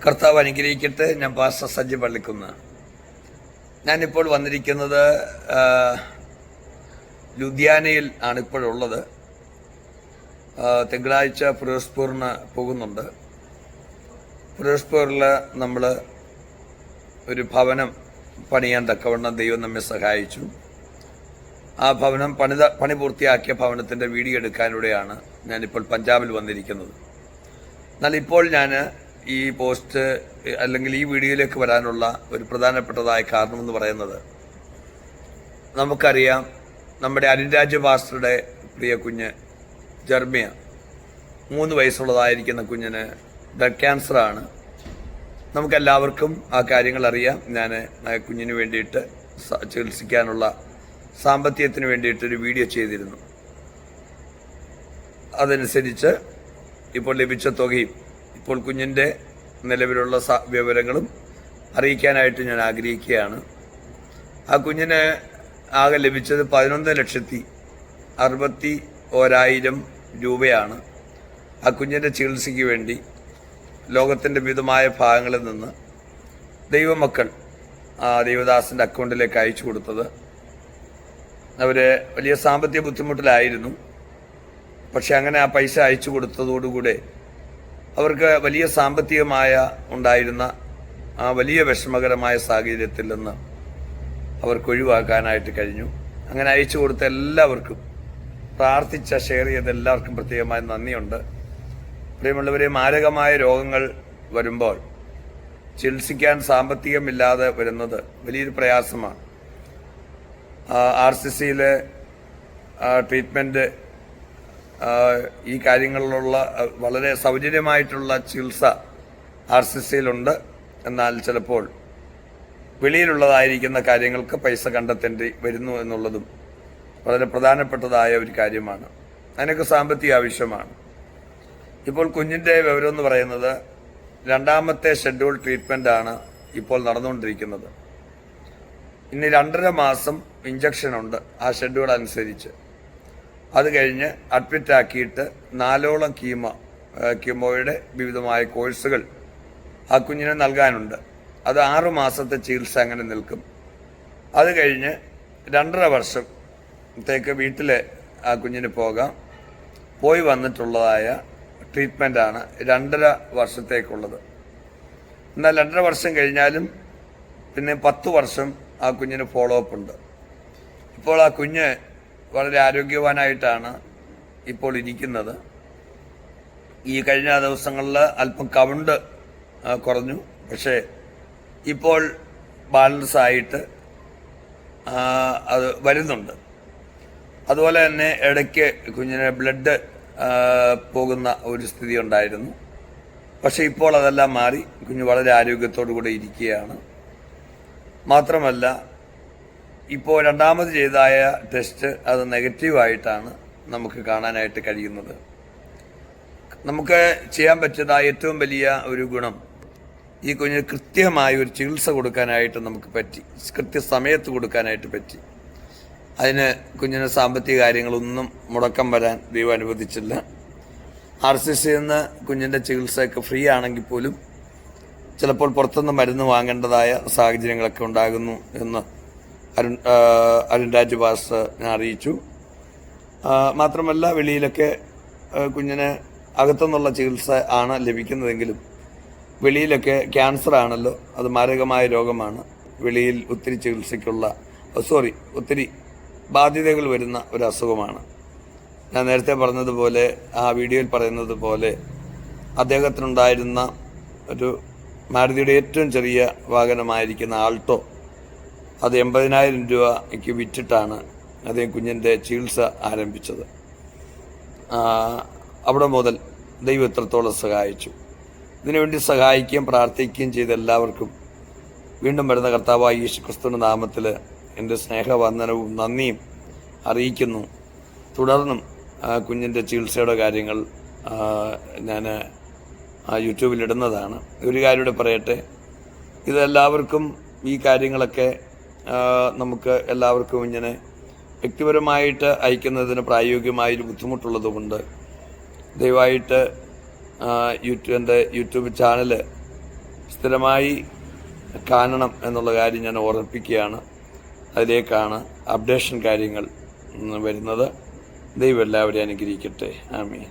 കർത്താവ് അനുഗ്രഹിക്കട്ടെ. ഞാൻ പാസ്റ്റർ സജ്ജി പള്ളിക്കുന്ന്. ഞാനിപ്പോൾ വന്നിരിക്കുന്നത് ലുധിയാനയിൽ ആണിപ്പോഴുള്ളത്. തിങ്കളാഴ്ച ഫിറോസ്പൂറിന് പോകുന്നുണ്ട്. ഫിറോസ്പൂരിൽ നമ്മൾ ഒരു ഭവനം പണിയാൻ തക്കവണ്ണം ദൈവം നമ്മെ സഹായിച്ചു. ആ ഭവനം പണി പൂർത്തിയാക്കിയ ഭവനത്തിൻ്റെ വീഡിയോ എടുക്കാനിലൂടെയാണ് ഞാനിപ്പോൾ പഞ്ചാബിൽ വന്നിരിക്കുന്നത്. എന്നാൽ ഇപ്പോൾ ഞാൻ ഈ പോസ്റ്റ് അല്ലെങ്കിൽ ഈ വീഡിയോയിലേക്ക് വരാനുള്ള ഒരു പ്രധാനപ്പെട്ടതായ കാരണമെന്ന് പറയുന്നത്, നമുക്കറിയാം നമ്മുടെ അരുൺരാജ് പാസ്റ്ററുടെ പ്രിയ കുഞ്ഞ് ജർമിയ 3 വയസ്സുള്ളതായിരിക്കുന്ന കുഞ്ഞിന് ബ്ലഡ് ക്യാൻസറാണ്. നമുക്കെല്ലാവർക്കും ആ കാര്യങ്ങൾ അറിയാം. ഞാൻ കുഞ്ഞിന് വേണ്ടിയിട്ട് ചികിത്സിക്കാനുള്ള സാമ്പത്തികത്തിന് വേണ്ടിയിട്ടൊരു വീഡിയോ ചെയ്തിരുന്നു. അതനുസരിച്ച് ഇപ്പോൾ ലഭിച്ച തുകയും ഇപ്പോൾ കുഞ്ഞിൻ്റെ നിലവിലുള്ള വിവരങ്ങളും അറിയിക്കാനായിട്ട് ഞാൻ ആഗ്രഹിക്കുകയാണ്. ആ കുഞ്ഞിന് ആകെ ലഭിച്ചത് 11,61,000 രൂപയാണ്. ആ കുഞ്ഞിൻ്റെ ചികിത്സയ്ക്ക് വേണ്ടി ലോകത്തിൻ്റെ വിവിധമായ ഭാഗങ്ങളിൽ നിന്ന് ദൈവമക്കൾ ദൈവദാസൻ്റെ അക്കൗണ്ടിലേക്ക് അയച്ചു കൊടുത്തത്. അവർ വലിയ സാമ്പത്തിക ബുദ്ധിമുട്ടിലായിരുന്നു. പക്ഷെ അങ്ങനെ ആ പൈസ അയച്ചു കൊടുത്തതോടുകൂടെ അവർക്ക് വലിയ സാമ്പത്തികമായ ഉണ്ടായിരുന്ന ആ വലിയ വിഷമകരമായ സാഹചര്യത്തിൽ നിന്ന് അവർക്ക് ഒഴിവാക്കാനായിട്ട് കഴിഞ്ഞു. അങ്ങനെ അയച്ചു കൊടുത്ത എല്ലാവർക്കും, പ്രാർത്ഥിച്ച ഷെയർ ചെയ്ത എല്ലാവർക്കും പ്രത്യേകമായി നന്ദിയുണ്ട്. പ്രിയമുള്ളവരെ, മാരകമായ രോഗങ്ങൾ വരുമ്പോൾ ചികിത്സിക്കാൻ സാമ്പത്തികമില്ലാതെ വരുന്നത് വലിയൊരു പ്രയാസമാണ്. RCCയിലെ ട്രീറ്റ്മെൻറ്റ്, ഈ കാര്യങ്ങളിലുള്ള വളരെ സൗജന്യമായിട്ടുള്ള ചികിത്സ RCCയിലുണ്ട്. എന്നാൽ ചിലപ്പോൾ വെളിയിലുള്ളതായിരിക്കുന്ന കാര്യങ്ങൾക്ക് പൈസ കണ്ടെത്തേണ്ടി വരുന്നു എന്നുള്ളതും വളരെ പ്രധാനപ്പെട്ടതായ ഒരു കാര്യമാണ്. അതിനൊക്കെ സാമ്പത്തിക ആവശ്യമാണ്. ഇപ്പോൾ കുഞ്ഞിൻ്റെ വിവരം എന്ന് പറയുന്നത് 2ാമത്തെ ഷെഡ്യൂൾ ട്രീറ്റ്മെൻറ്റാണ് ഇപ്പോൾ നടന്നുകൊണ്ടിരിക്കുന്നത്. ഇനി 2.5 മാസം ഇഞ്ചക്ഷനുണ്ട് ആ ഷെഡ്യൂൾ അനുസരിച്ച്. അത് കഴിഞ്ഞ് അഡ്മിറ്റാക്കിയിട്ട് 4ഓളം കീമോയുടെ വിവിധമായ കോഴ്സുകൾ ആ കുഞ്ഞിന് നൽകാനുണ്ട്. അത് 6 മാസത്തെ ചികിത്സ അങ്ങനെ നിൽക്കും. അത് കഴിഞ്ഞ് 2.5 വർഷത്തേക്ക് വീട്ടിൽ ആ കുഞ്ഞിന് പോകാം. പോയി വന്നിട്ടുള്ളതായ ട്രീറ്റ്മെൻറ്റാണ് 2.5 വർഷത്തേക്കുള്ളത്. എന്നാൽ 2.5 വർഷം കഴിഞ്ഞാലും പിന്നെ 10 വർഷം ആ കുഞ്ഞിന് ഫോളോ അപ്പ് ഉണ്ട്. ഇപ്പോൾ ആ കുഞ്ഞ് വളരെ ആരോഗ്യവാനായിട്ടാണ് ഇപ്പോൾ ഇരിക്കുന്നത്. ഈ കഴിഞ്ഞ ദിവസങ്ങളിൽ അല്പം കൗണ്ട് കുറഞ്ഞു, പക്ഷേ ഇപ്പോൾ ബാലൻസ് ആയിട്ട് അത് വരുന്നുണ്ട്. അതുപോലെ തന്നെ ഇടയ്ക്ക് കുഞ്ഞിന് ബ്ലഡ് പോകുന്ന ഒരു സ്ഥിതി ഉണ്ടായിരുന്നു. പക്ഷെ ഇപ്പോൾ അതെല്ലാം മാറി കുഞ്ഞ് വളരെ ആരോഗ്യത്തോടു കൂടെ ഇരിക്കുകയാണ്. മാത്രമല്ല, ഇപ്പോൾ 2ാമത് ചെയ്തായ ടെസ്റ്റ് അത് നെഗറ്റീവായിട്ടാണ് നമുക്ക് കാണാനായിട്ട് കഴിയുന്നത്. നമുക്ക് ചെയ്യാൻ പറ്റിയതായ ഏറ്റവും വലിയ ഒരു ഗുണം, ഈ കുഞ്ഞിന് കൃത്യമായ ഒരു ചികിത്സ കൊടുക്കാനായിട്ട് നമുക്ക് പറ്റി, കൃത്യസമയത്ത് കൊടുക്കാനായിട്ട് പറ്റി. അതിന് കുഞ്ഞിന് സാമ്പത്തിക കാര്യങ്ങളൊന്നും മുടക്കം വരാൻ ദൈവം അനുവദിച്ചില്ല. RCCയിൽ നിന്ന് കുഞ്ഞിൻ്റെ ചികിത്സയൊക്കെ ഫ്രീ ആണെങ്കിൽ പോലും ചിലപ്പോൾ പുറത്തുനിന്ന് മരുന്ന് വാങ്ങേണ്ടതായ സാഹചര്യങ്ങളൊക്കെ ഉണ്ടാകുന്നു എന്ന് അരുൺരാജ് പാസ്റ്റർ ഞാൻ അറിയിച്ചു. മാത്രമല്ല, വെളിയിലൊക്കെ കുഞ്ഞിന് അകത്തുനിന്നുള്ള ചികിത്സ ആണ് ലഭിക്കുന്നതെങ്കിലും വെളിയിലൊക്കെ ക്യാൻസർ ആണല്ലോ, അത് മാരകമായ രോഗമാണ്. വെളിയിൽ ഒത്തിരി ബാധ്യതകൾ വരുന്ന ഒരു അസുഖമാണ്. ഞാൻ നേരത്തെ പറഞ്ഞതുപോലെ, ആ വീഡിയോയിൽ പറയുന്നത് പോലെ, അദ്ദേഹത്തിനുണ്ടായിരുന്ന ഒരു മാരുതിയുടെ ഏറ്റവും ചെറിയ വാഹനമായിരിക്കുന്ന ആൾട്ടോ, അത് 80,000 രൂപയ്ക്ക് വിറ്റിട്ടാണ് അദ്ദേഹം കുഞ്ഞിൻ്റെ ചികിത്സ ആരംഭിച്ചത്. അവിടെ മുതൽ ദൈവം എത്രത്തോളം സഹായിച്ചു. ഇതിനുവേണ്ടി സഹായിക്കുകയും പ്രാർത്ഥിക്കുകയും ചെയ്ത എല്ലാവർക്കും വീണ്ടും വരുന്ന കർത്താവായ യേശുക്രിസ്തുവിന്റെ നാമത്തിൽ എൻ്റെ സ്നേഹവന്ദനവും നന്ദിയും അറിയിക്കുന്നു. തുടർന്നും കുഞ്ഞിൻ്റെ ചികിത്സയുടെ കാര്യങ്ങൾ ഞാൻ യൂട്യൂബിലിടുന്നതാണ്. ഒരു കാര്യം കൂടെ പറയട്ടെ, ഇതെല്ലാവർക്കും ഈ കാര്യങ്ങളൊക്കെ നമുക്ക് എല്ലാവർക്കും ഇങ്ങനെ വ്യക്തിപരമായിട്ട് അയക്കുന്നതിന് പ്രായോഗികമായൊരു ബുദ്ധിമുട്ടുള്ളതുകൊണ്ട് ദയവായിട്ട് എൻ്റെ യൂട്യൂബ് ചാനൽ സ്ഥിരമായി കാണണം എന്നുള്ള കാര്യം ഞാൻ ഓർമ്മിപ്പിക്കുകയാണ്. അതിലേക്കാണ് അപ്ഡേഷൻ കാര്യങ്ങൾ വരുന്നത്. ദൈവം എല്ലാവരെയും അനുഗ്രഹിക്കട്ടെ. ആമീൻ.